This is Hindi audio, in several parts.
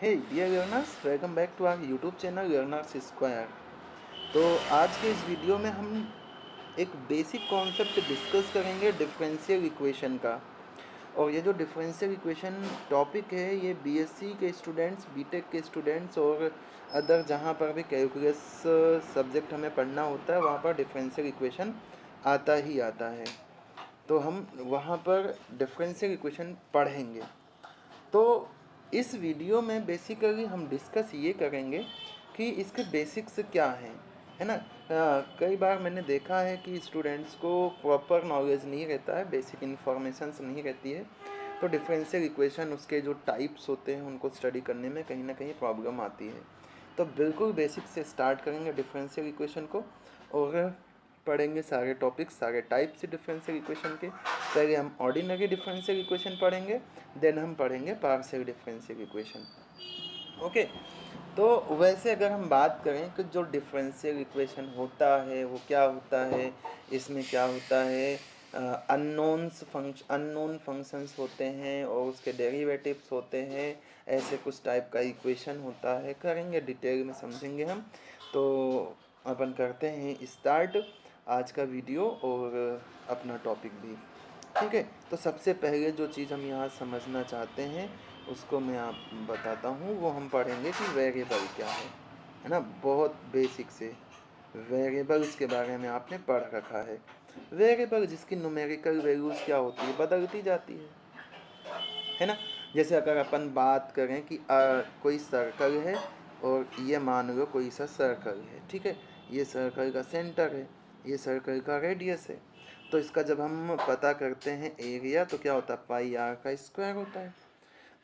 Hey dear learners, welcome back to our YouTube channel learners square. तो आज के इस वीडियो में हम एक बेसिक कॉन्सेप्ट डिस्कस करेंगे डिफरेंशियल इक्वेशन का। और ये जो डिफरेंशियल इक्वेशन टॉपिक है ये बीएससी के स्टूडेंट्स, बीटेक के स्टूडेंट्स और अदर जहाँ पर भी कैलकुलस सब्जेक्ट हमें पढ़ना होता है वहाँ पर डिफरेंशियल इक्वेशन आता ही आता है। तो हम वहाँ पर डिफरेंशियल इक्वेशन पढ़ेंगे। तो इस वीडियो में बेसिकली हम डिस्कस ये करेंगे कि इसके बेसिक्स क्या हैं, है ना। कई बार मैंने देखा है कि स्टूडेंट्स को प्रॉपर नॉलेज नहीं रहता है, बेसिक इन्फॉर्मेशंस नहीं रहती है, तो डिफरेंशियल इक्वेशन उसके जो टाइप्स होते हैं उनको स्टडी करने में कहीं ना कहीं प्रॉब्लम आती है। तो बिल्कुल बेसिक से स्टार्ट करेंगे डिफरेंशियल इक्वेशन को और पढ़ेंगे सारे टॉपिक्स, सारे टाइप्स डिफरेंशियल इक्वेशन के। पहले हम ऑर्डिनरी डिफरेंशियल इक्वेशन पढ़ेंगे, देन हम पढ़ेंगे पार्शियल डिफरेंशियल इक्वेशन। ओके। तो वैसे अगर हम बात करें कि जो डिफरेंशियल इक्वेशन होता है वो क्या होता है, इसमें क्या होता है, अननोन फंक्शंस होते हैं और उसके डेरिवेटिव्स होते हैं, ऐसे कुछ टाइप का इक्वेशन होता है, करेंगे डिटेल में समझेंगे हम। तो अपन करते हैं स्टार्ट आज का वीडियो और अपना टॉपिक भी। ठीक है। तो सबसे पहले जो चीज़ हम यहाँ समझना चाहते हैं उसको मैं आप बताता हूँ, वो हम पढ़ेंगे कि वेरिएबल क्या है ना। बहुत बेसिक से वेरिएबल्स के बारे में आपने पढ़ रखा है। वेरिएबल जिसकी न्यूमेरिकल वैल्यूज़ क्या होती है, बदलती जाती है ना। जैसे अगर अपन बात करें कि कोई सर्कल है और ये मान लो कोई सा सर्कल है, ठीक है। ये सर्कल का सेंटर है, ये सर्कल का रेडियस है। तो इसका जब हम पता करते हैं एरिया तो क्या होता है, पाई आर का स्क्वायर होता है।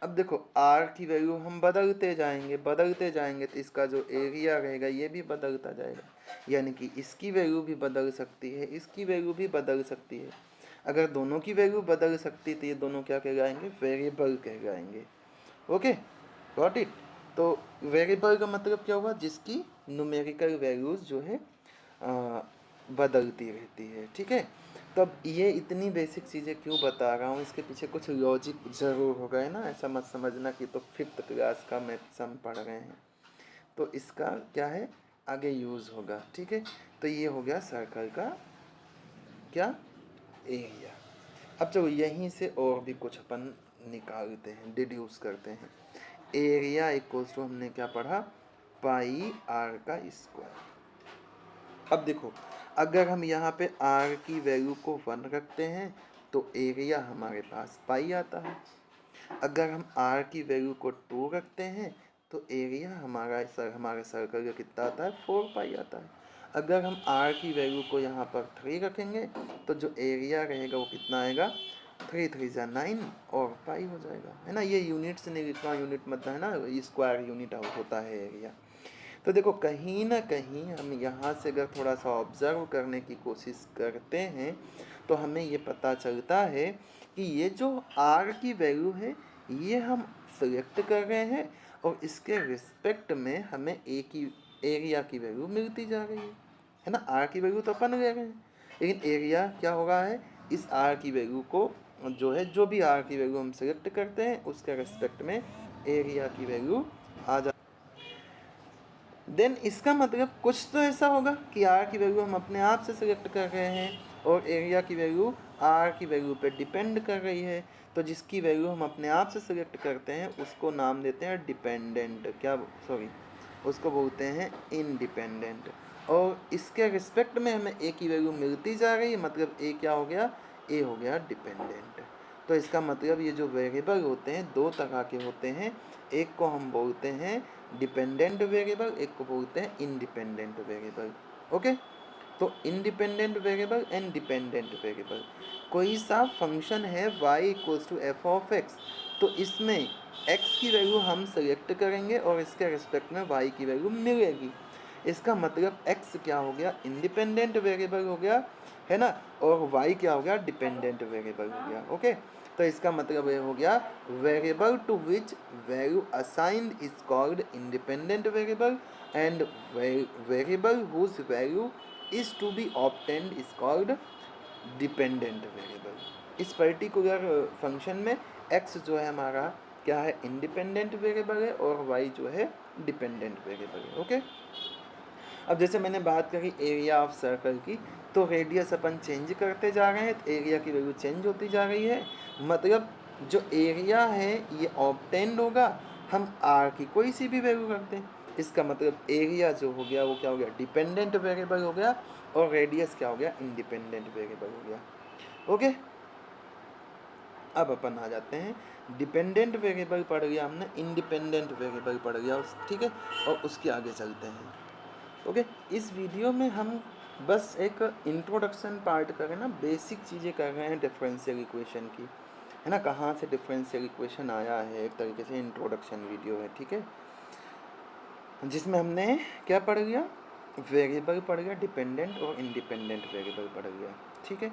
अब देखो आर की वैल्यू हम बदलते जाएंगे तो इसका जो एरिया रहेगा ये भी बदलता जाएगा, यानी कि इसकी वैल्यू भी बदल सकती है, इसकी वैल्यू भी बदल सकती है। अगर दोनों की वैल्यू बदल सकती है तो ये दोनों क्या कहलाएंगे, वेरिएबल कहलाएंगे। Okay, got it. तो वेरिएबल का मतलब क्या हुआ, जिसकी न्यूमेरिकल वैल्यूज जो है बदलती रहती है, ठीक है। तब ये इतनी बेसिक चीज़ें क्यों बता रहा हूँ, इसके पीछे कुछ लॉजिक ज़रूर होगा, है ना। ऐसा मत समझना कि तो 5th क्लास का मैथ्स हम पढ़ रहे हैं, तो इसका क्या है आगे यूज़ होगा, ठीक है। तो ये हो गया सर्कल का क्या, एरिया। अब चलो यहीं से और भी कुछ अपन निकालते हैं, डिड्यूस करते हैं। एरिया इक्वल्स टू हमने क्या पढ़ा, पाई आर का स्क्वायर। अब देखो अगर हम यहाँ पे आर की वैल्यू को 1 रखते हैं तो एरिया हमारे पास पाई आता है। अगर हम आर की वैल्यू को 2 रखते हैं तो एरिया हमारे सर्कल का कितना आता है, 4 पाई आता है। अगर हम आर की वैल्यू को यहाँ पर 3 रखेंगे तो जो एरिया रहेगा वो कितना आएगा, 3 3 जा 9 और पाई हो जाएगा, है ना। ये यूनिट से नहीं लिखना, यूनिट मतलब है ना स्क्वायर यूनिट होता है एरिया। तो देखो कहीं ना कहीं हम यहाँ से अगर थोड़ा सा ऑब्जर्व करने की कोशिश करते हैं तो हमें ये पता चलता है कि ये जो आर की वैल्यू है ये हम सिलेक्ट कर रहे हैं और इसके रिस्पेक्ट में हमें ए की एरिया की वैल्यू मिलती जा रही है ना। आर की वैल्यू तो अपन ले रहे हैं, लेकिन एरिया क्या हो रहा है, इस आर की वैल्यू को जो है, जो भी आर की वैल्यू हम सिलेक्ट करते हैं उसके रिस्पेक्ट में एरिया की वैल्यू आ जा। देन इसका मतलब कुछ तो ऐसा होगा कि आर की वैल्यू हम अपने आप से सिलेक्ट कर रहे हैं और एरिया की वैल्यू आर की वैल्यू पे डिपेंड कर रही है। तो जिसकी वैल्यू हम अपने आप से सिलेक्ट करते हैं उसको नाम देते हैं डिपेंडेंट, क्या सॉरी उसको बोलते हैं इनडिपेंडेंट। और इसके रिस्पेक्ट में हमें ए की वैल्यू मिलती जा रही है, मतलब ए क्या हो गया, ए हो गया डिपेंडेंट। तो इसका मतलब ये जो वेरिएबल होते हैं दो तरह के होते हैं, एक को हम बोलते हैं डिपेंडेंट वेरिएबल, एक को बोलते हैं इंडिपेंडेंट वेरिएबल। ओके। तो independent variable and dependent variable, कोई सा फंक्शन है y equals to f of x, तो इसमें x की वैल्यू हम सेलेक्ट करेंगे और इसके रिस्पेक्ट में y की वैल्यू मिलेगी। इसका मतलब x क्या हो गया, इंडिपेंडेंट वेरिएबल हो गया, है ना, और y क्या हो गया, डिपेंडेंट वेरिएबल हो गया। ओके। तो इसका मतलब ये हो गया variable to which value assigned is called independent variable and variable whose value is to be obtained is called dependent variable. इस पर्टिकुलर फंक्शन में x जो है हमारा क्या है, इंडिपेंडेंट वेरिएबल है, और y जो है डिपेंडेंट वेरिएबल है। ओके, अब जैसे मैंने बात करी एरिया ऑफ सर्कल की, तो रेडियस अपन चेंज करते जा रहे हैं, तो एरिया की वैल्यू चेंज होती जा रही है। मतलब जो एरिया है ये ऑब्टेंड होगा, हम आर की कोई सी भी वैल्यू रखते हैं, इसका मतलब एरिया जो हो गया वो क्या हो गया, डिपेंडेंट वेरिएबल हो गया, और रेडियस क्या हो गया, इंडिपेंडेंट वेरिएबल हो गया। ओके, अब अपन आ जाते हैं, डिपेंडेंट वेरिएबल पढ़ लिया हमने, इंडिपेंडेंट वेरिएबल पढ़ लिया, ठीक है, और उसके आगे चलते हैं। ओके, इस वीडियो में हम बस एक इंट्रोडक्शन पार्ट कर रहे हैं ना, बेसिक चीज़ें कर रहे हैं डिफरेंशियल इक्वेशन की, है ना, कहाँ से डिफरेंशियल इक्वेशन आया है, एक तरीके से इंट्रोडक्शन वीडियो है, ठीक है, जिसमें हमने क्या पढ़ लिया, वेरिएबल पढ़ गया, डिपेंडेंट और इंडिपेंडेंट वेरिएबल पढ़ गया, ठीक है।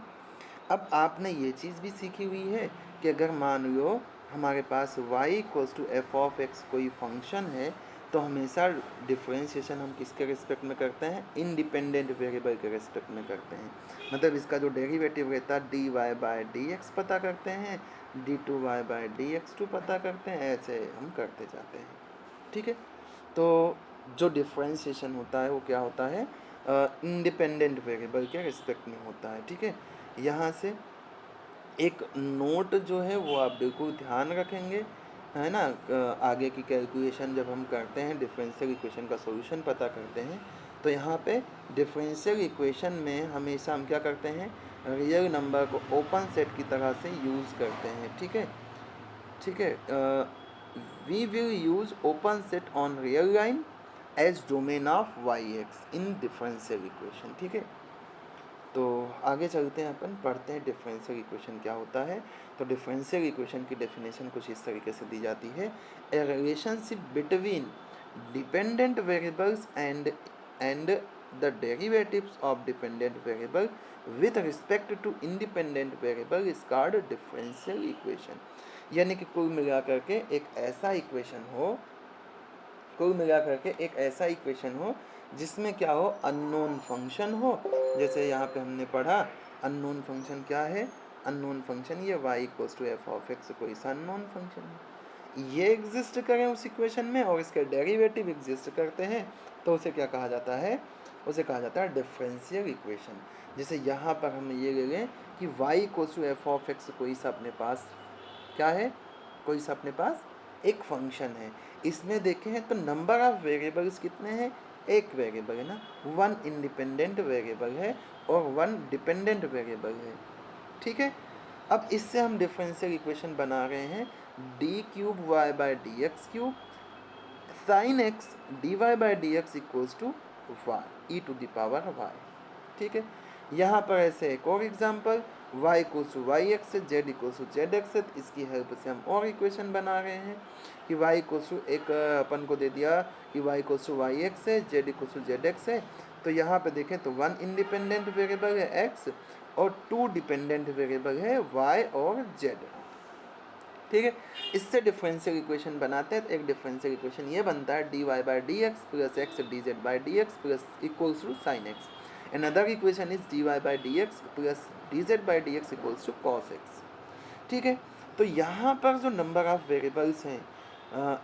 अब आपने ये चीज़ भी सीखी हुई है कि अगर मान लो हमारे पास y equals to f of x कोई फंक्शन है, तो हमेशा डिफरेंशिएशन हम किसके रिस्पेक्ट में करते हैं, इंडिपेंडेंट वेरिएबल के रिस्पेक्ट में करते हैं। मतलब इसका जो डेरिवेटिव रहता है dy बाय डी एक्स पता करते हैं, d2y bye D x to पता करते हैं, ऐसे हम करते जाते हैं, ठीक है। तो जो डिफरेंशिएशन होता है वो क्या होता है, इंडिपेंडेंट वेरिएबल के रिस्पेक्ट में होता है, ठीक है। यहाँ से एक नोट जो है वो आप बिल्कुल ध्यान रखेंगे, है ना, आगे की कैलकुलेशन जब हम करते हैं, डिफरेंशियल इक्वेशन का सॉल्यूशन पता करते हैं, तो यहाँ पे डिफरेंशियल इक्वेशन में हमेशा हम क्या करते हैं, रियल नंबर को ओपन सेट की तरह से यूज़ करते हैं, ठीक है, ठीक है। We will use open set on real line as domain of y x in differential equation, ठीक है। तो आगे चलते हैं, अपन पढ़ते हैं डिफरेंशियल इक्वेशन क्या होता है। तो डिफरेंशियल इक्वेशन की डेफिनेशन कुछ इस तरीके से दी जाती है, a relationship between dependent variables and the derivatives of dependent variable with respect to independent variable is called differential equation. यानी कि कुल मिला करके एक ऐसा इक्वेशन हो, कुल मिला करके एक ऐसा इक्वेशन हो जिसमें क्या हो, अननोन फंक्शन हो। जैसे यहाँ पे हमने पढ़ा अननोन फंक्शन क्या है, अननोन फंक्शन ये y equals to f of x कोई सा अननोन फंक्शन है, ये एग्जिस्ट करें उस इक्वेशन में और इसके डेरिवेटिव एग्जिस्ट करते हैं, तो उसे क्या कहा जाता है, उसे कहा जाता है डिफरेंशियल इक्वेशन। जैसे यहाँ पर हम ये ले लें कि y equals to f of x कोई सा अपने पास क्या है, कोई सा अपने पास एक फंक्शन है, इसमें देखें तो नंबर ऑफ वेरिएबल्स कितने हैं, एक वेरिएबल है ना, वन इंडिपेंडेंट वेरिएबल है और वन डिपेंडेंट वेरिएबल है, ठीक है। अब इससे हम डिफरेंशियल इक्वेशन बना रहे हैं, d cube y by d x cube sine x d y by d x equals to y e to the power y, ठीक है। यहाँ पर ऐसे एक और example, y equals to y x है, z equals to z x है, इसकी हेल्प से हम और इक्वेशन बना रहे हैं कि y इक्वल्स टू एक अपन को दे दिया कि y equals to y x है, z equals to z x है। तो यहाँ पे देखें तो वन इंडिपेंडेंट वेरिएबल है x और टू डिपेंडेंट वेरिएबल है y और z, ठीक है। इससे डिफरेंशियल इक्वेशन बनाते हैं, तो एक डिफरेंशियल इक्वेशन ये बनता है d y by d x plus x d z by d x plus equals to sine x. Another equation is dy by dx plus dz by dx equals to cos x, ठीक है। तो यहाँ पर जो नंबर ऑफ वेरिएबल्स हैं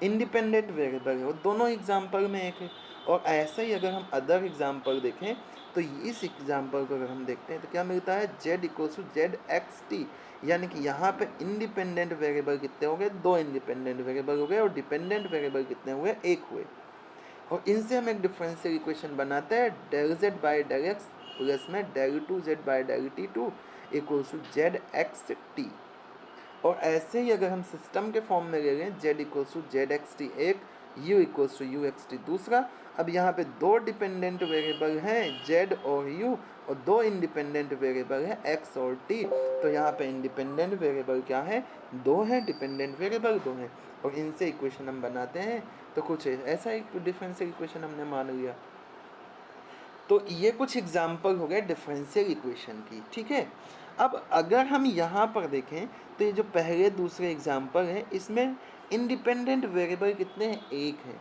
इंडिपेंडेंट वेरिएबल है, वो दोनों एग्जाम्पल में एक है। और ऐसे ही अगर हम अदर एग्जाम्पल देखें तो इस एग्जाम्पल को अगर हम देखते हैं तो क्या मिलता है, z equals to z x t, यानी कि यहाँ पे इंडिपेंडेंट वेरिएबल कितने हो गए, दो इंडिपेंडेंट वेरिएबल हो गए, और डिपेंडेंट वेरिएबल कितने हुए, एक हुए। और इनसे हम एक डिफरेंशियल इक्वेशन बनाते हैं, del z by del x plus में del two z by del t two equals to z x t. और ऐसे ही अगर हम सिस्टम के फॉर्म में ले लें, z equals to z x t एक, u equals to u x t दूसरा। अब यहाँ पे दो डिपेंडेंट वेरिएबल हैं जेड और यू, और दो इंडिपेंडेंट वेरिएबल हैं एक्स और टी। तो यहाँ पे इंडिपेंडेंट वेरिएबल क्या है, दो हैं, डिपेंडेंट वेरिएबल दो हैं, और इनसे इक्वेशन हम बनाते हैं। तो कुछ ऐसा एक डिफरेंशियल इक्वेशन हमने मान लिया। तो ये कुछ एग्जाम्पल हो गए डिफरेंशियल इक्वेशन की, ठीक है। अब अगर हम यहाँ पर देखें तो ये जो पहले दूसरे एग्जाम्पल हैं इसमें इंडिपेंडेंट वेरिएबल कितने हैं, एक है।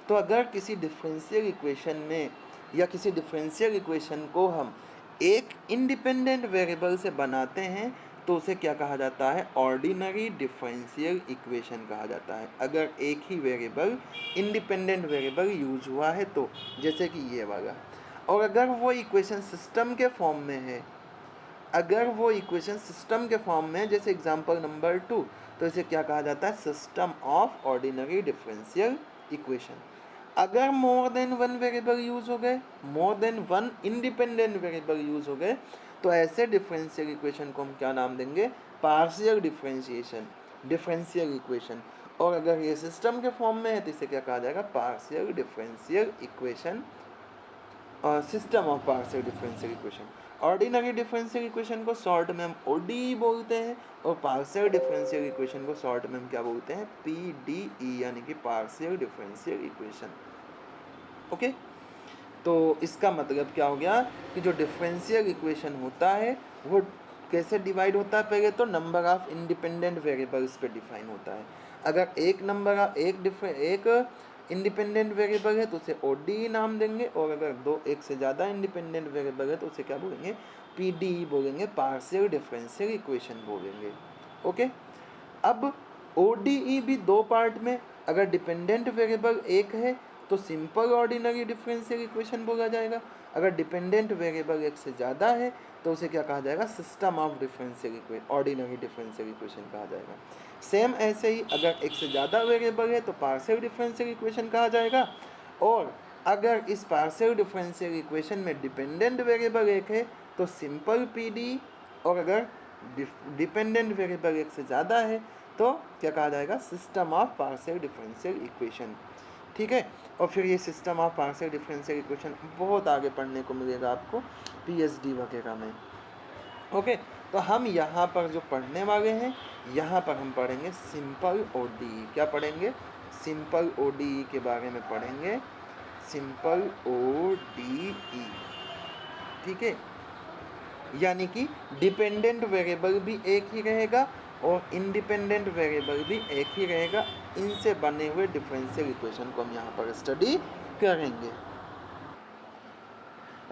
तो अगर किसी डिफरेंशियल इक्वेशन में या किसी डिफरेंशियल इक्वेशन को हम एक इंडिपेंडेंट वेरिएबल से बनाते हैं तो उसे क्या कहा जाता है, ऑर्डिनरी डिफरेंशियल इक्वेशन कहा जाता है। अगर एक ही वेरिएबल इंडिपेंडेंट वेरिएबल यूज हुआ है तो, जैसे कि ये वाला, और अगर वो इक्वेशन सिस्टम के फॉर्म में है, अगर वो इक्वेशन सिस्टम के फॉर्म में है, जैसे एग्जांपल नंबर 2, तो इसे क्या कहा जाता है, system of ordinary differential equation. अगर more than one variable use हो गए, more than one independent variable use हो गए, तो ऐसे डिफरेंशियल इक्वेशन को हम क्या नाम देंगे, पार्शियल डिफरेंशिएशन, डिफरेंशियल इक्वेशन। और अगर ये सिस्टम के फॉर्म में है तो इसे क्या कहा जाएगा, partial differential equation, system of partial differential equation. Ordinary differential equation को शॉर्ट में हम ओडी बोलते हैं, और पार्शियल डिफरेंशियल इक्वेशन को शॉर्ट में हम क्या बोलते हैं, पीडीई, यानी कि पार्शियल डिफरेंशियल इक्वेशन। ओके, तो इसका मतलब क्या हो गया कि जो डिफरेंशियल इक्वेशन होता है वो कैसे डिवाइड होता है, पहले तो नंबर ऑफ इंडिपेंडेंट वेरिएबल्स पे डिफाइन होता है। अगर एक इंडिपेंडेंट वेरिएबल है तो उसे ओडी नाम देंगे, और अगर एक से ज़्यादा इंडिपेंडेंट वेरिएबल है तो उसे क्या बोलेंगे, पीडीई बोलेंगे, पार्शियल डिफरेंशियल इक्वेशन बोलेंगे। ओके, अब ओडीई भी दो पार्ट में, अगर डिपेंडेंट वेरिएबल एक है तो सिंपल ऑर्डिनरी डिफरेंशियल इक्वेशन बोला जाएगा, अगर डिपेंडेंट वेरिएबल एक से ज़्यादा है तो उसे क्या कहा जाएगा, system of differential equation, ordinary differential equation कहा जाएगा। सेम ऐसे ही अगर एक से ज़्यादा वेरिएबल है तो पार्शियल डिफरेंशियल इक्वेशन कहा जाएगा, और अगर इस पार्शियल डिफरेंशियल इक्वेशन में डिपेंडेंट वेरिएबल एक है तो सिंपल पीडी, और अगर डिपेंडेंट वेरिएबल एक से ज़्यादा है तो क्या कहा जाएगा, system of partial differential equation. ठीक है, और फिर ये system of partial differential equation बहुत आगे पढ़ने को मिलेगा आपको पीएचडी वगैरह में। ओके, तो हम यहाँ पर जो पढ़ने वाले हैं, यहाँ पर हम पढ़ेंगे सिंपल ओडीई। क्या पढ़ेंगे, सिंपल ओडीई के बारे में पढ़ेंगे, सिंपल ओडीई। ठीक है, यानी कि डिपेंडेंट वेरिएबल भी एक ही रहेगा और इंडिपेंडेंट वेरिएबल भी एक ही रहेगा। इनसे बने हुए डिफरेंशियल इक्वेशन को हम यहाँ पर स्टडी करेंगे।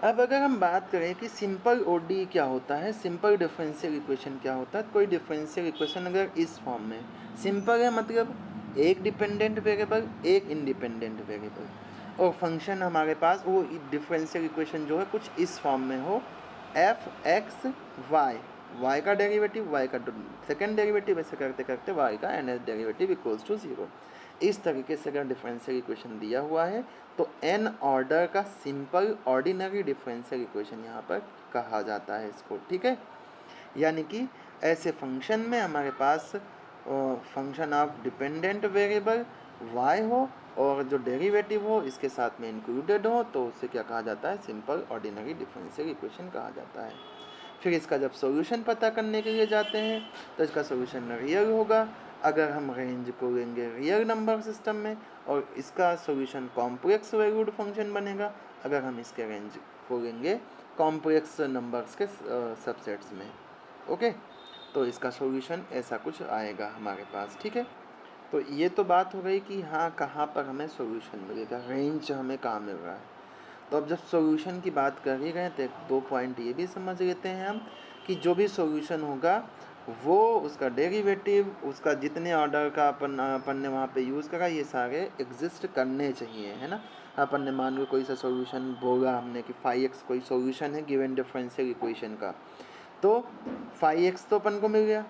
अब अगर हम बात करें कि सिंपल ओडी क्या होता है, सिंपल डिफरेंशियल इक्वेशन क्या होता है, कोई डिफरेंशियल इक्वेशन अगर इस फॉर्म में सिंपल है, मतलब एक डिपेंडेंट वेरिएबल एक इंडिपेंडेंट वेरिएबल, और फंक्शन हमारे पास वो डिफरेंशियल इक्वेशन जो है कुछ इस फॉर्म में हो, एफ एक्स वाई, वाई का डेरिवेटिव वाई का सेकेंड डेरिवेटिव, ऐसे करते करते वाई का nth डेरिवेटिव इक्वल्स टू 0। इस तरीके से अगर डिफरेंशियल इक्वेशन दिया हुआ है तो n ऑर्डर का सिंपल ऑर्डिनरी डिफरेंशियल इक्वेशन यहाँ पर कहा जाता है इसको। ठीक है, यानी कि ऐसे फंक्शन में हमारे पास function of dependent variable y हो और जो डेरिवेटिव हो इसके साथ में इंक्लूडेड हो तो उसे क्या कहा जाता है, सिंपल ऑर्डिनरी डिफरेंशियल इक्वेशन कहा जाता है। फिर इसका जब सॉल्यूशन पता करने के लिए जाते हैं तो इसका सॉल्यूशन रियल होगा अगर हम रेंज को लेंगे रियल नंबर सिस्टम में, और इसका सॉल्यूशन कॉम्प्लेक्स वैल्यूड फंक्शन बनेगा अगर हम इसके रेंज को लेंगे कॉम्प्लेक्स नंबर्स के सबसेट्स में। ओके, तो इसका सॉल्यूशन ऐसा कुछ आएगा हमारे पास। ठीक है, तो ये तो बात हो गई कि हाँ कहाँ पर हमें सॉल्यूशन मिलेगा, रेंज हमें कहाँ मिल रहा है। तो अब जब सॉल्यूशन की बात कर ही गए तो एक दो पॉइंट ये भी समझ लेते हैं हम कि जो भी सॉल्यूशन होगा वो उसका डेरिवेटिव, उसका जितने ऑर्डर का अपन ने वहाँ पे यूज़ करा, ये सारे एग्जिस्ट करने चाहिए, है ना। अपन ने मान लो कोई सा सॉल्यूशन बोला हमने कि 5x कोई सॉल्यूशन है गिवन डिफरेंशियल इक्वेशन का, तो 5x तो अपन को मिल गया,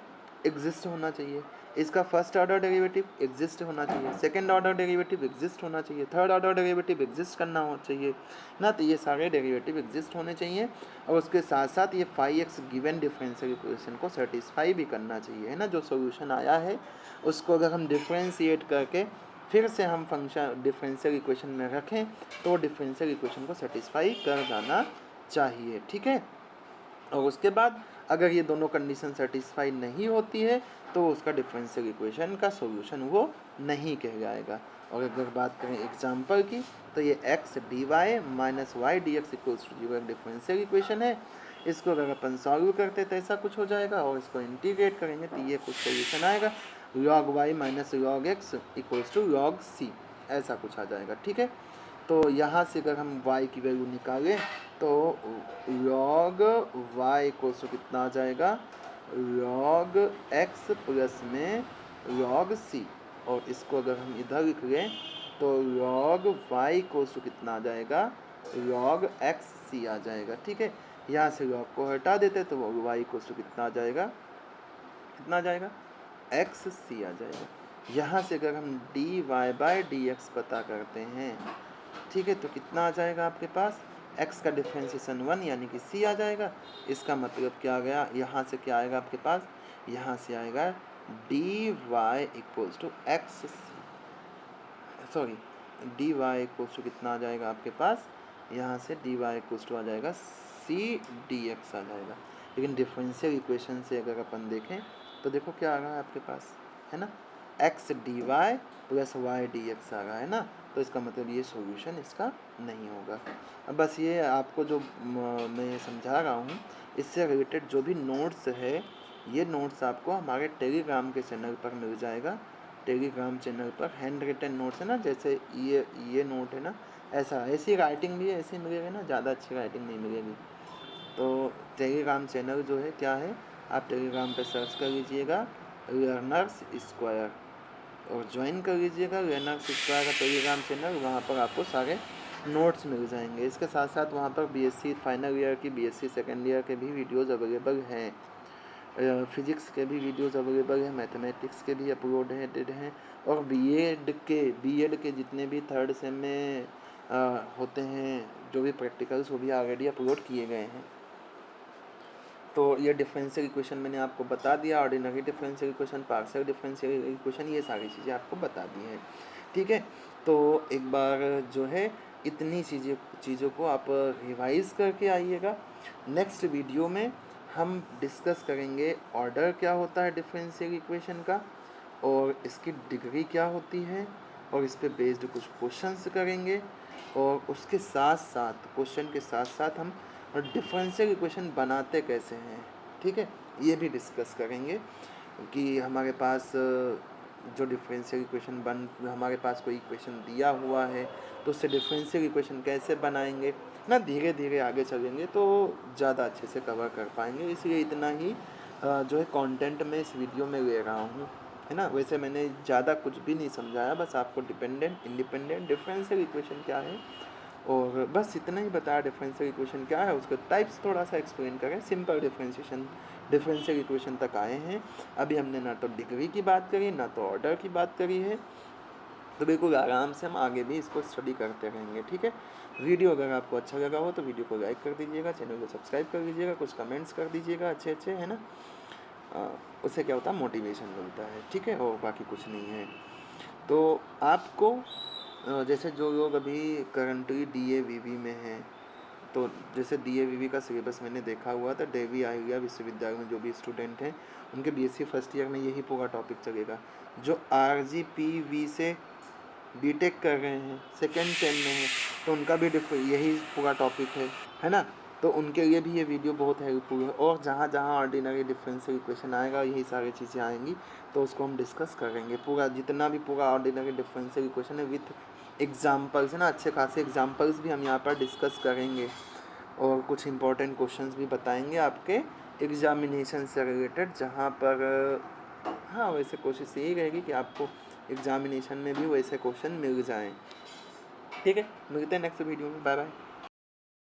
एग्जिस्ट होना चाहिए। इसका फर्स्ट ऑर्डर डेरिवेटिव एग्जिस्ट होना चाहिए, सेकंड ऑर्डर डेरिवेटिव एग्जिस्ट होना चाहिए, थर्ड ऑर्डर डेरिवेटिव एग्जिस्ट करना चाहिए ना। तो ये सारे डेरिवेटिव एग्जिस्ट होने चाहिए और उसके साथ साथ ये 5x गिवन डिफरेंशियल इक्वेशन को सेटिस्फाई भी करना चाहिए, है ना। जो सॉल्यूशन आया है उसको अगर हम डिफ्रेंशिएट करके फिर से हम फंक्शन डिफरेंशियल इक्वेशन में रखें तो डिफरेंशियल इक्वेशन को सेटिस्फाई कर जाना चाहिए। ठीक है, और उसके बाद अगर ये दोनों कंडीशन सेटिस्फाई नहीं होती है तो उसका डिफरेंशियल इक्वेशन का सॉल्यूशन वो नहीं कहलाएगा। और अगर बात करें एग्जांपल की तो ये x dy minus y d x equals to 0 एक डिफरेंशियल इक्वेशन है। इसको अगर अपन सॉल्व करते तो ऐसा कुछ हो जाएगा, और इसको इंटीग्रेट करेंगे तो ये कुछ सॉल्यूशन आएगा, log y minus log x equals to log c, ऐसा कुछ आ जाएगा। ठीक है, तो यहाँ से अगर हम y की वैल्यू निकालें तो log y इक्वल्स टू कितना आ जाएगा, log x प्लस में log c, और इसको अगर हम इधर लिख लें तो log y इक्वल्स टू कितना आ जाएगा, log x c आ जाएगा। ठीक है, यहाँ से log को हटा देते तो y इक्वल्स टू कितना आ जाएगा, कितना आ जाएगा, x c आ जाएगा। यहाँ से अगर हम dy बाय dx पता करते हैं, ठीक है, तो कितना आ जाएगा आपके पास, x का डिफ्रेंशिएशन 1 यानी कि c आ जाएगा। इसका मतलब क्या आ गया, यहाँ से क्या आएगा आपके पास, यहाँ से आएगा dy equals to x, sorry dy equals to कितना आ जाएगा आपके पास, यहाँ से dy इक्वल्स टू आ जाएगा c dx आ जाएगा। लेकिन डिफरेंशियल इक्वेशन से अगर अपन देखें तो देखो क्या आ रहा है आपके पास, है ना, x dy plus y dx आ रहा है ना, तो इसका मतलब ये सॉल्यूशन इसका नहीं होगा। अब बस ये आपको जो मैं समझा रहा हूँ, इससे रिलेटेड जो भी नोट्स है, ये नोट्स आपको हमारे टेलीग्राम के चैनल पर मिल जाएगा। टेलीग्राम चैनल पर हैंड रिटन नोट्स है ना, जैसे ये नोट है ना, ऐसी राइटिंग भी है, ऐसे मिलेगा ना, ज़्यादा अच्छी राइटिंग नहीं मिलेगी। तो टेलीग्राम चैनल जो है क्या है, आप टेलीग्राम पे सर्च कर लीजिएगा लर्नर्स स्क्वायर और ज्वाइन कर लीजिएगा लर्नर्स स्क्वायर का टेलीग्राम चैनल। वहाँ पर आपको सारे नोट्स मिल जाएंगे। इसके साथ साथ वहाँ पर बीएससी फाइनल ईयर की, बीएससी सेकेंड ईयर के भी वीडियोज़ अवेलेबल हैं, फिजिक्स के भी वीडियोस अवेलेबल हैं, मैथमेटिक्स के भी अपलोडेड हैं, और बीएड के जितने भी थर्ड सेम में होते हैं जो भी प्रैक्टिकल्स, वो भी ऑलरेडी अपलोड किए गए हैं। तो ये डिफरेंशियल इक्वेशन मैंने आपको बता दिया, ordinary differential equation, partial differential equation, ये सारी चीज़ें आपको बता दी हैं। ठीक है, तो एक बार जो है इतनी चीज़ों को आप रिवाइज़ करके आइएगा। नेक्स्ट वीडियो में हम डिस्कस करेंगे ऑर्डर क्या होता है डिफरेंशियल इक्वेशन का, और इसकी डिग्री क्या होती है, और इस पे बेस्ड कुछ क्वेश्चंस करेंगे, और उसके साथ साथ क्वेश्चन के साथ साथ हम डिफरेंशियल इक्वेशन बनाते कैसे हैं, ठीक है, ये भी डिस्कस करेंगे कि हमारे पास जो डिफरेंशियल इक्वेशन हमारे पास कोई इक्वेशन दिया हुआ है तो उससे डिफरेंशियल इक्वेशन कैसे बनाएंगे ना, धीरे धीरे आगे चलेंगे तो ज़्यादा अच्छे से कवर कर पाएंगे। इसलिए इतना ही जो है कंटेंट मैं इस वीडियो में ले रहा हूँ, है ना। वैसे मैंने ज़्यादा कुछ भी नहीं समझाया, बस आपको डिपेंडेंट इंडिपेंडेंट डिफरेंशियल इक्वेशन क्या है और बस इतना ही बताया। डिफरेंशियल इक्वेशन क्या है, उसके टाइप्स थोड़ा सा एक्सप्लेन करें। सिंपल डिफरेंशियल इक्वेशन तक आए हैं। अभी हमने ना तो डिग्री की बात करी, ना तो ऑर्डर की बात करी है, तो बिल्कुल आराम से हम आगे भी इसको स्टडी करते रहेंगे। ठीक है, वीडियो अगर आपको अच्छा लगा हो तो वीडियो को लाइक कर दीजिएगा, चैनल को सब्सक्राइब कर लीजिएगा, कुछ कमेंट्स कर दीजिएगा अच्छे अच्छे, है ना। उससे क्या होता है, मोटिवेशन मिलता है। ठीक है, और बाकी कुछ नहीं है। तो आपको जैसे जो लोग अभी करंटली DAVV में हैं, तो जैसे DAVV का सिलेबस मैंने देखा हुआ था, देवी आर्या विश्वविद्यालय में जो भी स्टूडेंट हैं उनके BSc फर्स्ट ईयर में यही पूरा टॉपिक चलेगा। जो RGPV से बीटेक कर रहे हैं, सेकेंड सेम में है, तो उनका भी यही पूरा टॉपिक है ना। तो उनके लिए भी ये वीडियो बहुत हेल्पफुल है। और जहाँ जहाँ ऑर्डिनरी डिफरेंशियल इक्वेशन आएगा, यही सारी चीज़ें आएंगी, तो उसको हम डिस्कस करेंगे। पूरा जितना भी पूरा ऑर्डिनरी डिफरेंशियल इक्वेशन है विथ एग्जाम्पल्स, है ना, अच्छे खासे एग्जाम्पल्स भी हम यहाँ पर डिस्कस करेंगे, और कुछ इंपॉर्टेंट क्वेश्चंस भी बताएंगे आपके एग्जामिनेशन से रिलेटेड, जहाँ पर हाँ वैसे कोशिश यही रहेगी कि आपको एग्जामिनेशन में भी वैसे क्वेश्चन मिल जाएं। ठीक है, मिलते हैं नेक्स्ट वीडियो में। Bye bye.